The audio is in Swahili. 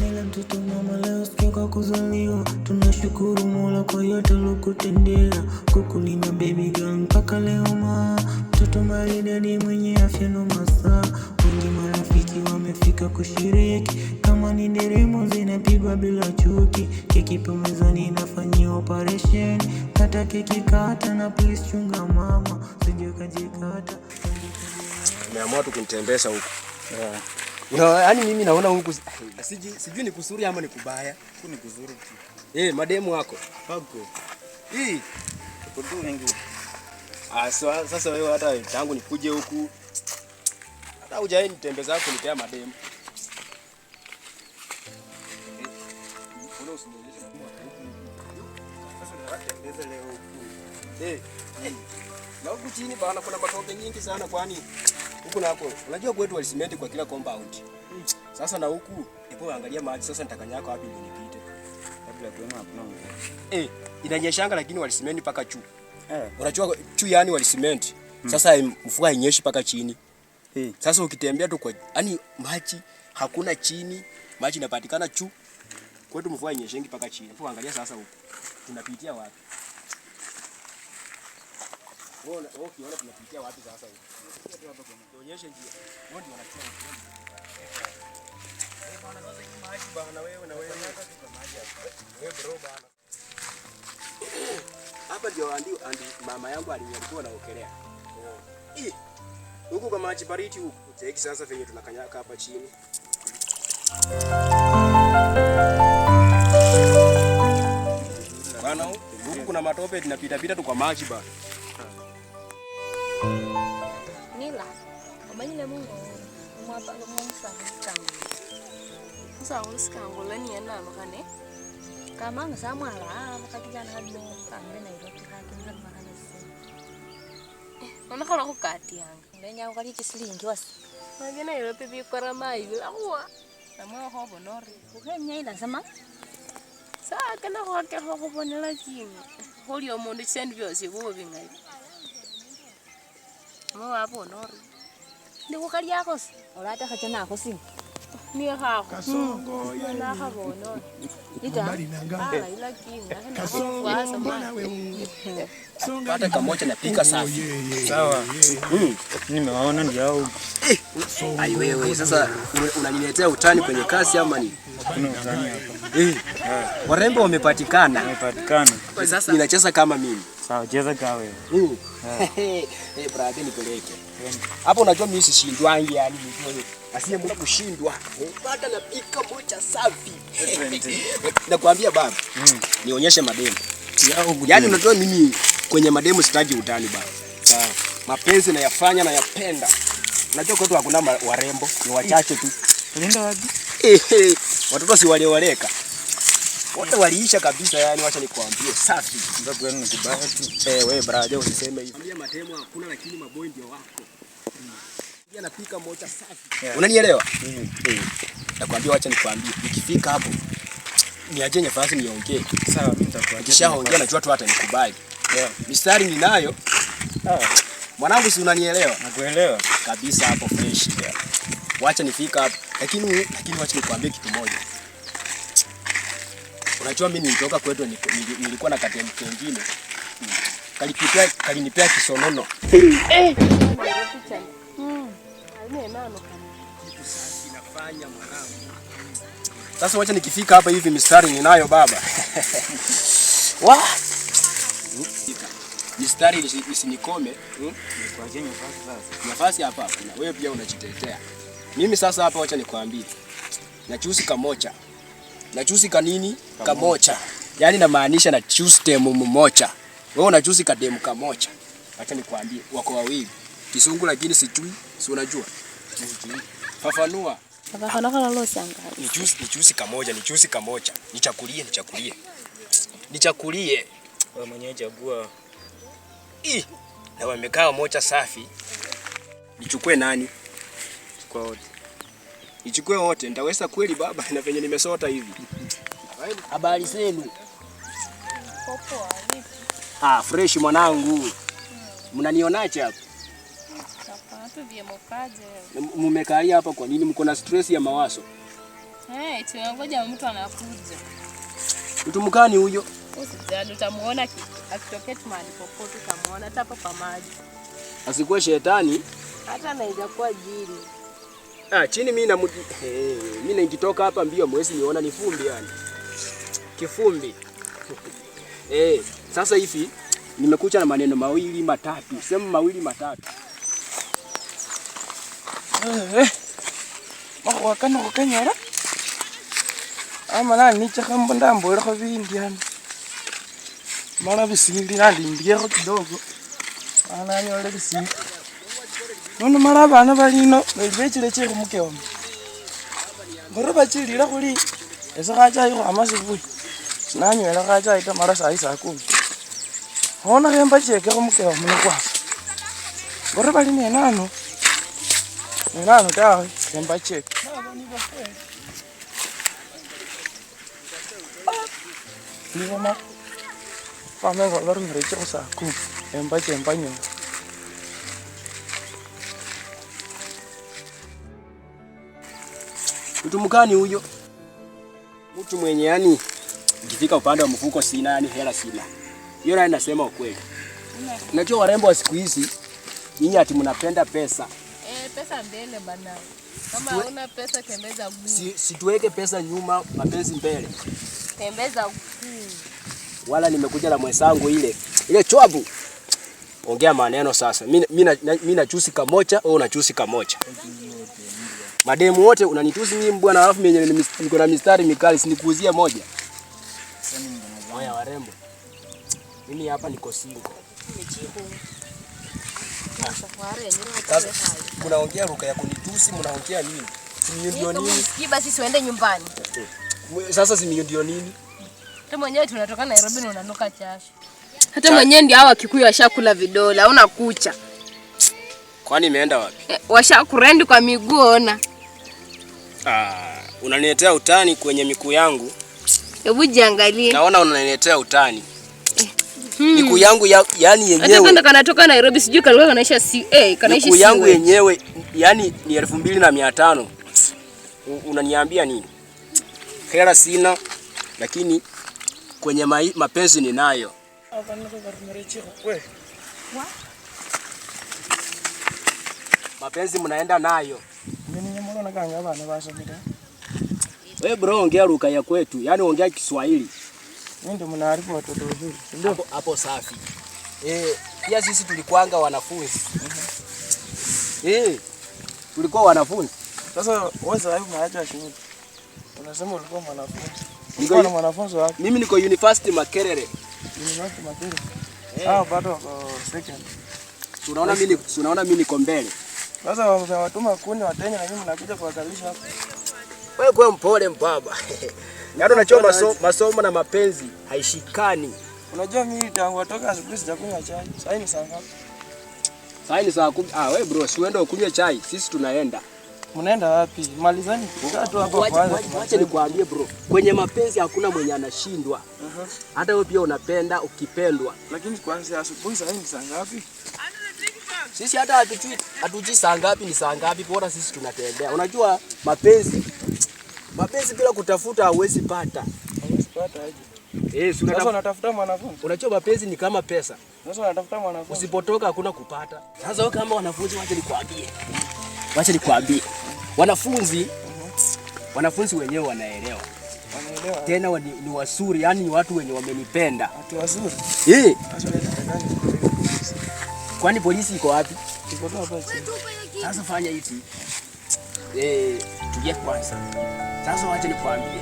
Ila mtoto mama leo siku kwa kuzaliwa, tunashukuru Mola kwa yote alokutendea. Kukulinda baby girl mpaka leo mtoto maridadi mwenye afya na masaa. Wengi marafiki wamefika kushiriki, kama ni nderemo zinapigwa bila chuki. Keki po mezani inafanyia operation, kata keki kata na please chunga mama sije kajikata. Nimeamua tu kunitembeza huku. Yaani mimi naona huku sijui ni kuzuri ama ni kubaya. Huku ni kuzuri tu. Mademu wako. Pako. Kudu wengi. Sasa wewe hata tangu nikuje huku hata hujaini nitembeza yako nitea mademu. Mbona usinionyeshe kwa huku? Sasa unatembeza leo huku. Na huku chini bana kuna matope nyingi sana kwani huku nako unajua kwetu walisimenti kwa kila compound. Sasa na huku ndipo angalia maji sasa nitakanyaka wapi ndio nipite. Kabla tuone hakuna mvua. Inanyeshanga lakini walisimenti paka juu. Unajua juu yani walisimenti. Sasa mvua inyeshi paka chini. Sasa ukitembea tu kwa yani maji hakuna chini, maji yanapatikana juu. Kwetu mvua inyeshengi paka chini. Hapo angalia sasa huku. Tunapitia wapi? Unaona tunapitia wapi sasa huko? Tuonyeshe njia. Wao ndio wanachua. Bana sasa hii maji bana wewe na wewe. Wewe bro bana. Hapa ndio andi mama yangu alikuwa anaokelea. Huko kwa maji baridi huko. Cheki sasa venye tunakanyaka hapa chini. Bana huko kuna matope tunapita pita tu kwa maji bana. Nila, obanyile Mungu umwapa ngomsa kangu. Musa ulisikanga leni yana makane. Kama ngasamwala makatijana hadlo kange na iroti hakinga makane se. Nonakala ko kati yanga. Ndenya ukali kisilingi wasi. Magena irope bikora mai lawa. Namwa ho bonori. Ukenya ila sama. Sa kana ho ke ho bonela kini. Holi omundu sendi byose kubo bingai. Mwa hapo nori. Ndiko kali yako si. Olata khachana ako si. Ni khako. Kasongo na khabo no. Ita. Ila kinga. Kasongo mbona wewe? Pata kamoja napika safi. Sawa. Nimewaona ndio. Ai wewe sasa unaniletea utani kwenye kasi ama ni? Kuna utani hapa. Warembo wamepatikana. Sasa ninacheza kama mimi. Sawa, cheza kama wewe. Brother nipeleke. Hapo unajua mimi sishindwangi yani mimi. Asiye mbona kushindwa. Pata napika moja safi. Nakwambia baba. Nionyeshe mademu. Yaani unajua mimi kwenye mademu sitaji utani baba. Sawa. Mapenzi nayafanya na yapenda. Unajua kwetu hakuna warembo, ni wachache tu. Unaenda wapi? Watoto si walioleka. Wote waliisha kabisa yani wacha nikwambie safi. Sababu gani nikubaya tu. Wewe brother usiseme hivyo. Mwambie matemo hakuna lakini maboy ndio wako. Pia napika moja safi. Unanielewa? Nakwambia wacha nikwambie nikifika hapo niaje nafasi niongee. Sawa, mimi nitakuaje. Kishaongea najua tu hata nikubali. Mistari ninayo. Mwanangu si unanielewa? Nakuelewa kabisa hapo fresh. Wacha nifika hapo. Lakini wacha nikwambie kitu moja. Unajua mimi nilitoka kwetu nilikuwa na katemu kingine. Kalinipea kisonono. Inafanya mwanangu. Sasa wacha nikifika hapa hivi mistari ninayo baba. Mistari isinikome. Nikuaje nafasi sasa? Nafasi hapa hakuna. Wewe pia unajitetea. Mimi sasa hapa wacha nikwambie. Nachusi kamocha. Nachusi kanini? Kamocha. Yaani namaanisha na choose demu mmoja. Wewe unachusi kademu kamocha. Acha nikwambie wako wawili. Kisungu lakini sijui, si unajua? Fafanua. Fafanua lolo sanga. Nichusi kamoja. Nichakulie. Wewe mwenyewe chagua. Na wamekaa moja safi. Nichukue nani? Chukua wote. Nichukue wote. Nitaweza kweli baba na venye nimesota hivi. Habari zenu? Popo vipi? Fresh mwanangu. Mnanionaje hapa? Hapa tu vyemo kaje. Mmekalia hapa kwa nini? Mko na stress ya mawazo? Tunangoja mtu anakuja. Mtu mkani huyo? Usijali utamuona akitokea tu mahali popote utamuona hata hapo kwa maji. Asikuwe shetani. Hata anaweza kuwa jini. Chini mimi mimi nikitoka hapa mbio mwezi niona ni fumbi yani. Kifumbi. Sasa hivi nimekuja na maneno mawili matatu. Sema mawili matatu. Wakana kukanyara. Ama nani chakamba ndambo ile khovindi yani. Mara bisindi nandi ndiye kidogo. Ana nyole bisindi. Nono mara bana balino bechile che kumuke wamo. Ngoro bachilira kuli esa kacha iko amasibu. Sinanywela kacha ita mara saa 10. Hona kemba cheke kumuke wamo kwa. Ngoro bali ni nano. Ni nano tawe kemba cheke. Ni mama. Pamengo lor ngreche ko saa 10. Kemba chemba nyo. Mtu mkani huyo? Mtu mwenye yani ukifika upande wa mfuko sina yani hela sina. Hiyo naye nasema ukweli. Unajua warembo wa siku hizi nyinyi ati mnapenda pesa. Pesa mbele bana. Kama huna pesa tembeza guu. Situweke pesa nyuma, mapenzi mbele. Tembeza guu. Wala nimekuja na mwenzangu ile chwabu. Ongea maneno sasa. Mimi nachusi kamocha au unachusi kamocha. Mademu wote unanitusi mimi bwana, alafu mimi niko na mistari mikali sinikuuzie moja. Moya warembo. Mimi hapa niko single. Sasa mnaongea ruka ya kunitusi, mnaongea nini? Si ndio nini? Basi siende nyumbani. Sasa si ndio nini? Hata mwenyewe tunatoka Nairobi na unanuka jasho. Hata mwenyewe ndio hao Kikuyu washakula vidola, hauna kucha. Kwani imeenda wapi? Washakurendi kwa miguu ona. Unaniletea utani kwenye miguu yangu. Hebu jiangalie. Naona unaniletea utani. Miguu yangu yani yenyewe. Hata kanda kanatoka Nairobi sijui kalikuwa kanaisha kanaishi. Miguu yangu yenyewe yani ni 2500. Unaniambia nini? Hela sina lakini kwenye mapenzi ninayo. Mapenzi mnaenda nayo. Wewe bro ongea lugha ya kwetu, yani ongea Kiswahili. Mimi ndo mnaarifu watoto wazuri. Ndio hapo safi. Pia sisi tulikuanga wanafunzi. Tulikuwa wanafunzi. Sasa wewe sasa hivi unaacha shule. Unasema ulikuwa mwanafunzi. Ulikuwa na mwanafunzi wapi? Mimi niko University Makerere. University Makerere. Bado second. Unaona mimi niko mbele. Sasa wamewatuma kuni watenya na mimi nakuja kuwakalisha hapa. Wewe kwa mpole mbaba. Yaani unachoma masomo na mapenzi haishikani. Unajua mimi tangu atoka asubuhi sijakunywa chai. Sasa ni saa ngapi? Sasa ni saa 10. Wewe bro, si uende ukunywe chai. Sisi tunaenda. Mnaenda wapi? Malizani. Tatu hapo kwanza. Acha nikwambie bro. Kwenye mapenzi hakuna mwenye anashindwa. Hata wewe pia unapenda ukipendwa. Lakini kwanza asubuhi sasa ni saa ngapi? Sisi hata hatujui saa ngapi ni saa ngapi, bora sisi tunatembea. Unajua mapenzi bila kutafuta hauwezi pata. Hauwezi pata aje? Sasa unatafuta mwanafunzi. Unajua mapenzi ni kama pesa. Sasa unatafuta mwanafunzi. Usipotoka hakuna kupata. Sasa wewe kama wanafunzi wacha nikwambie. Wanafunzi wenyewe wanaelewa. Tena ni wazuri, yani ni watu wenye wamenipenda. Watu wazuri? Kwani polisi iko wapi? Iko hapa chini. Sasa fanya hivi. Tulia kwanza. Sasa wacha nikwambie.